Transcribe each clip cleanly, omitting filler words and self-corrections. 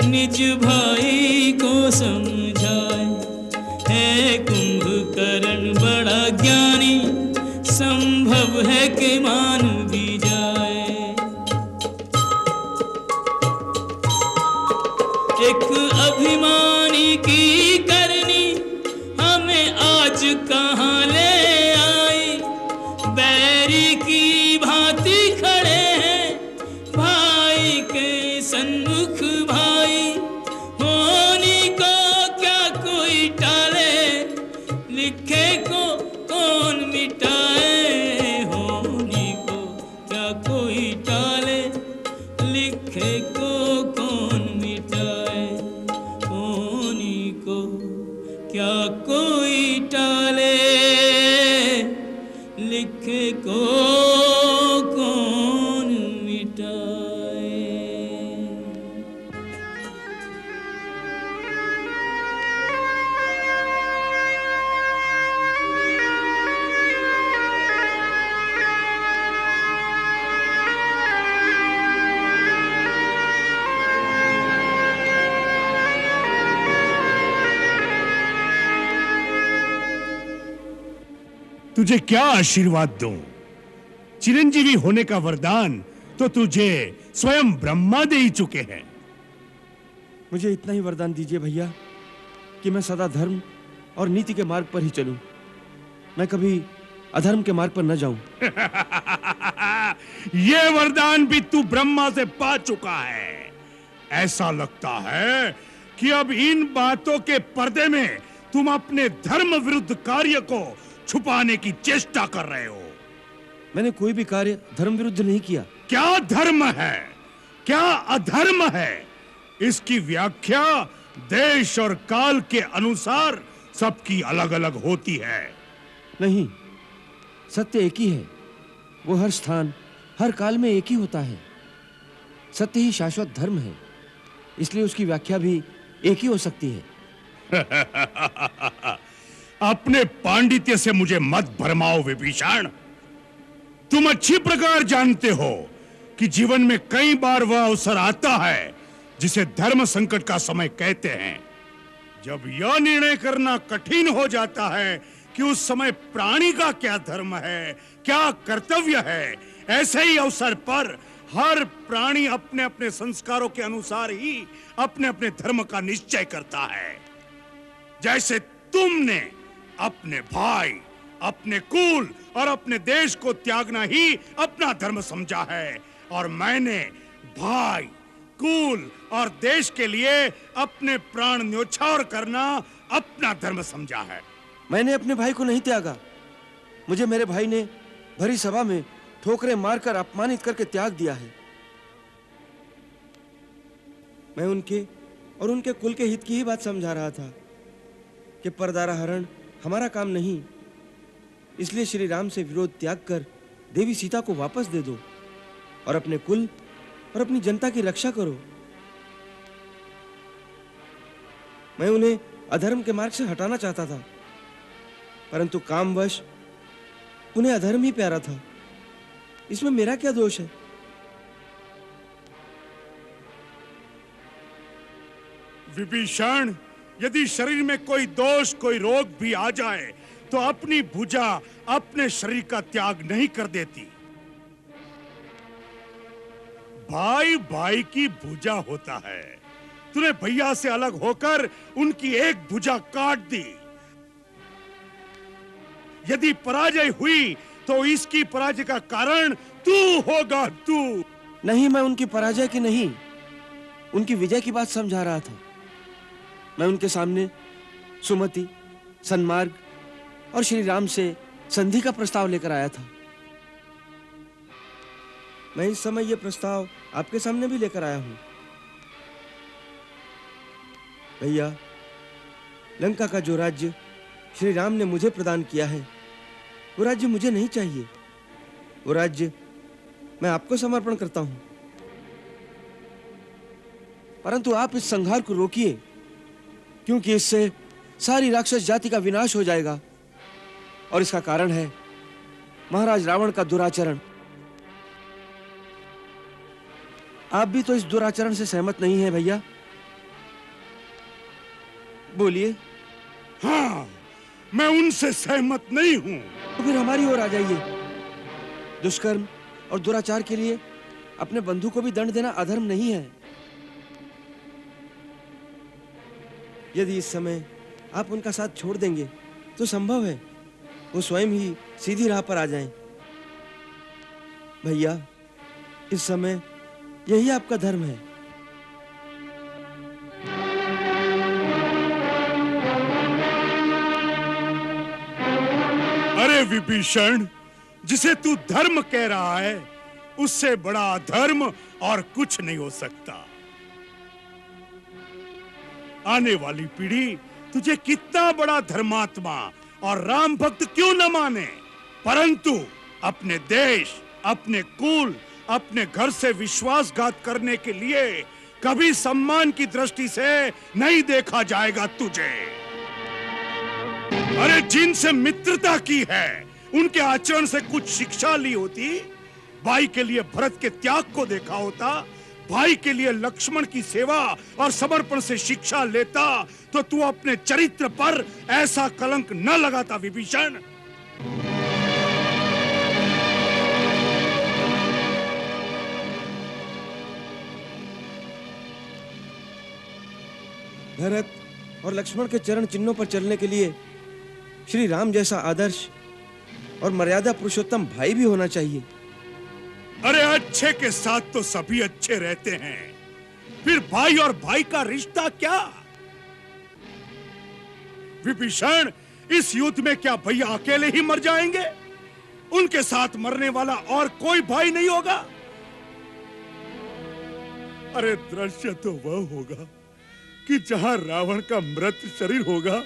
निज भाई को समझाए। है कुंभकर्ण बड़ा ज्ञानी, संभव है कि मान भी जाए। एक अभिमानी की करनी हमें आज कहाँ ले आई। बैरी की भांति खड़े हैं भाई के सन्मुख भाई। होनी को क्या कोई टाले, लिखे को कौन मिटाए। होनी को क्या कोई टाले, लिखे को कौन मिटाए। होनी को क्या कोई टाले, लिखे को कौन मिटाए। तुझे क्या आशीर्वाद दूं? चिरंजीवी होने का वरदान तो तुझे स्वयं ब्रह्मा दे ही चुके हैं। मुझे इतना ही वरदान दीजिए भैया कि मैं सदा धर्म और नीति के मार्ग पर ही चलूं। मैं कभी अधर्म के मार्ग पर न जाऊं। यह वरदान भी तू ब्रह्मा से पा चुका है। ऐसा लगता है कि अब इन बातों के पर्दे में तुम अपने धर्म विरुद्ध कार्य को छुपाने की चेष्टा कर रहे हो। मैंने कोई भी कार्य धर्म विरुद्ध नहीं किया। क्या धर्म है, क्या अधर्म है, इसकी व्याख्या देश और काल के अनुसार सबकी अलग अलग होती है। नहीं, सत्य एक ही है। वो हर स्थान हर काल में एक ही होता है। सत्य ही शाश्वत धर्म है, इसलिए उसकी व्याख्या भी एक ही हो सकती है। अपने पांडित्य से मुझे मत भरमाओ विभीषण। तुम अच्छी प्रकार जानते हो कि जीवन में कई बार वह अवसर आता है जिसे धर्म संकट का समय कहते हैं। जब यह निर्णय करना कठिन हो जाता है कि उस समय प्राणी का क्या धर्म है, क्या कर्तव्य है, ऐसे ही अवसर पर हर प्राणी अपने अपने संस्कारों के अनुसार ही अपने अपने धर्म का निश्चय करता है। जैसे तुमने अपने भाई, अपने कुल और अपने देश को त्यागना ही अपना धर्म समझा है, और मैंने भाई, कुल और देश के लिए अपने प्राण न्योछावर करना अपना धर्म समझा है। मैंने अपने भाई को नहीं त्यागा। मुझे मेरे भाई ने भरी सभा में ठोकरें मारकर अपमानित करके त्याग दिया है। मैं उनके और उनके कुल के हित की ही बात समझा रहा था कि परदारा हरण हमारा काम नहीं। इसलिए श्री राम से विरोध त्याग कर देवी सीता को वापस दे दो और अपने कुल और अपनी जनता की रक्षा करो। मैं उन्हें अधर्म के मार्ग से हटाना चाहता था, परंतु कामवश उन्हें अधर्म ही प्यारा था। इसमें मेरा क्या दोष है? विभीषण, यदि शरीर में कोई दोष, कोई रोग भी आ जाए तो अपनी भुजा अपने शरीर का त्याग नहीं कर देती। भाई भाई की भुजा होता है। तूने भैया से अलग होकर उनकी एक भुजा काट दी। यदि पराजय हुई तो इसकी पराजय का कारण तू होगा, तू। नहीं, मैं उनकी पराजय की नहीं, उनकी विजय की बात समझा रहा था। मैं उनके सामने सुमति, सन्मार्ग और श्री राम से संधि का प्रस्ताव लेकर आया था। मैं इस समय यह प्रस्ताव आपके सामने भी लेकर आया हूं। भैया, लंका का जो राज्य श्री राम ने मुझे प्रदान किया है, वो राज्य मुझे नहीं चाहिए। वो राज्य मैं आपको समर्पण करता हूं। परंतु आप इस संहार को रोकिए, क्योंकि इससे सारी राक्षस जाति का विनाश हो जाएगा। और इसका कारण है महाराज रावण का दुराचरण। आप भी तो इस दुराचरण से सहमत नहीं है भैया? बोलिए। हाँ, मैं उनसे सहमत नहीं हूं। तो फिर हमारी ओर आ जाइए। दुष्कर्म और दुराचार के लिए अपने बंधु को भी दंड देना अधर्म नहीं है। यदि इस समय आप उनका साथ छोड़ देंगे तो संभव है वो स्वयं ही सीधी राह पर आ जाएं। भैया, इस समय यही आपका धर्म है। अरे विभीषण, जिसे तू धर्म कह रहा है, उससे बड़ा अधर्म और कुछ नहीं हो सकता। आने वाली पीढ़ी तुझे कितना बड़ा धर्मात्मा और राम भक्त क्यों न माने, परंतु अपने देश, अपने कुल, अपने घर से विश्वासघात करने के लिए कभी सम्मान की दृष्टि से नहीं देखा जाएगा तुझे। अरे जिनसे मित्रता की है, उनके आचरण से कुछ शिक्षा ली होती, भाई के लिए भरत के त्याग को देखा होता, भाई के लिए लक्ष्मण की सेवा और समर्पण से शिक्षा लेता, तो तू अपने चरित्र पर ऐसा कलंक न लगाता विभीषण। भरत और लक्ष्मण के चरण चिन्हों पर चलने के लिए श्री राम जैसा आदर्श और मर्यादा पुरुषोत्तम भाई भी होना चाहिए। अरे अच्छे के साथ तो सभी अच्छे रहते हैं, फिर भाई और भाई का रिश्ता क्या? विभीषण, इस युद्ध में क्या भैया अकेले ही मर जाएंगे? उनके साथ मरने वाला और कोई भाई नहीं होगा? अरे दृश्य तो वह होगा कि जहां रावण का मृत शरीर होगा,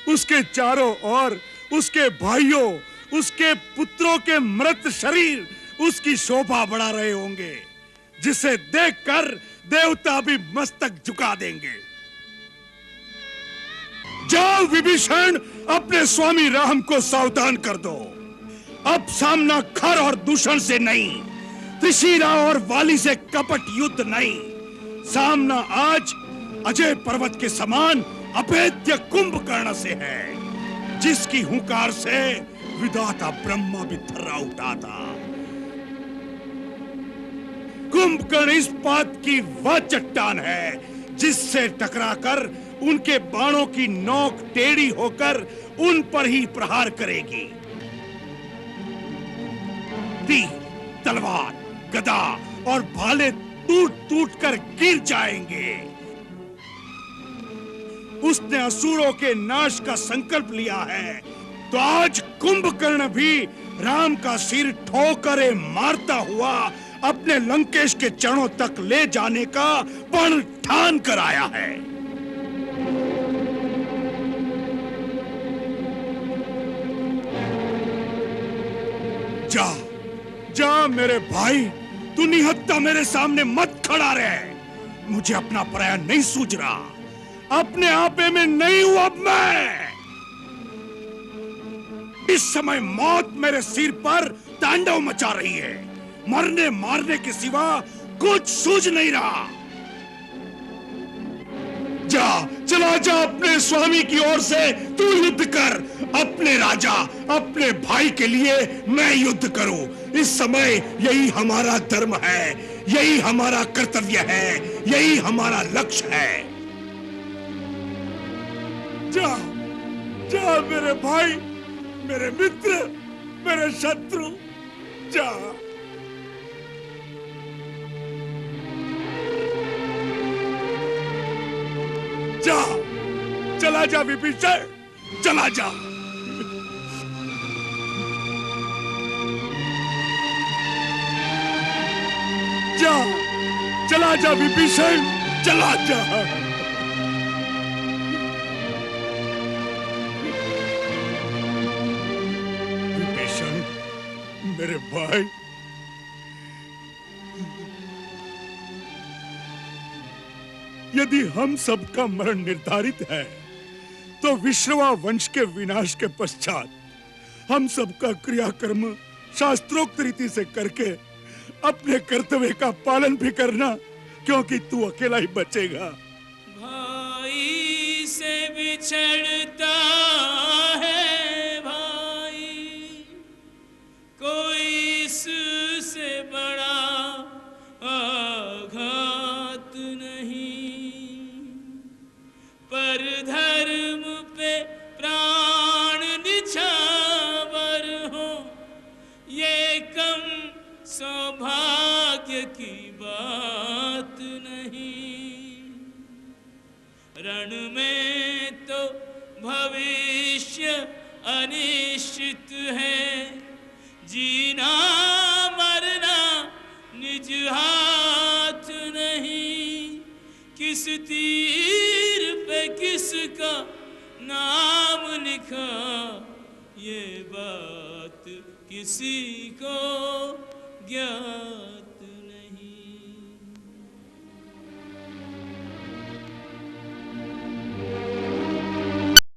उसके चारों ओर उसके भाइयों, उसके पुत्रों के मृत शरीर उसकी शोभा बढ़ा रहे होंगे, जिसे देखकर देवता भी मस्तक झुका देंगे। जाओ विभीषण, अपने स्वामी राम को सावधान कर दो। अब सामना खर और दूषण से नहीं, त्रिशिरा और वाली से कपट युद्ध नहीं, सामना आज अजय पर्वत के समान अभेद्य कुंभकर्ण से है, जिसकी हुंकार से विधाता ब्रह्मा भी थर्रा उठा था। कुंभकर्ण इस बात की वह चट्टान है जिससे टकराकर उनके बाणों की नोक टेढ़ी होकर उन पर ही प्रहार करेगी। तीर, तलवार, गदा और भाले टूट-टूट कर गिर जाएंगे। उसने असुरों के नाश का संकल्प लिया है, तो आज कुंभकर्ण भी राम का सिर ठोकरे मारता हुआ अपने लंकेश के चरणों तक ले जाने का पण ठान कर आया है। जा, जा मेरे भाई, तू निहत्था मेरे सामने मत खड़ा रहे। मुझे अपना पराया नहीं सूझ रहा, अपने आपे में नहीं हूं अब मैं। इस समय मौत मेरे सिर पर तांडव मचा रही है, मरने मारने के सिवा कुछ सूझ नहीं रहा। जा, चला जा अपने स्वामी की ओर से, तू युद्ध कर। अपने राजा, अपने भाई के लिए मैं युद्ध करूं। इस समय यही हमारा धर्म है, यही हमारा कर्तव्य है, यही हमारा लक्ष्य है। जा, जा मेरे भाई, मेरे मित्र, मेरे शत्रु, जा। जा, चला जा विभीषण, चला जा। जा, चला जा विभीषण, चला जा। विभीषण, मेरे भाई, यदि हम सबका मरण निर्धारित है, तो विश्रवा वंश के विनाश के पश्चात हम सबका क्रियाकर्म शास्त्रोक्त रीति से करके अपने कर्तव्य का पालन भी करना, क्योंकि तू अकेला ही बचेगा। भाई से भी बिछड़ता है भाई, कोई इससे बड़ा आघात नहीं। पर धर्म पे प्राण निछावर हो, ये कम सौभाग्य की बात नहीं। रण में तो भविष्य अनिश्चित है, जीना मरना निज हाथ नहीं। किस तीर पे किसका नाम लिखा, ये बात किसी को ज्ञात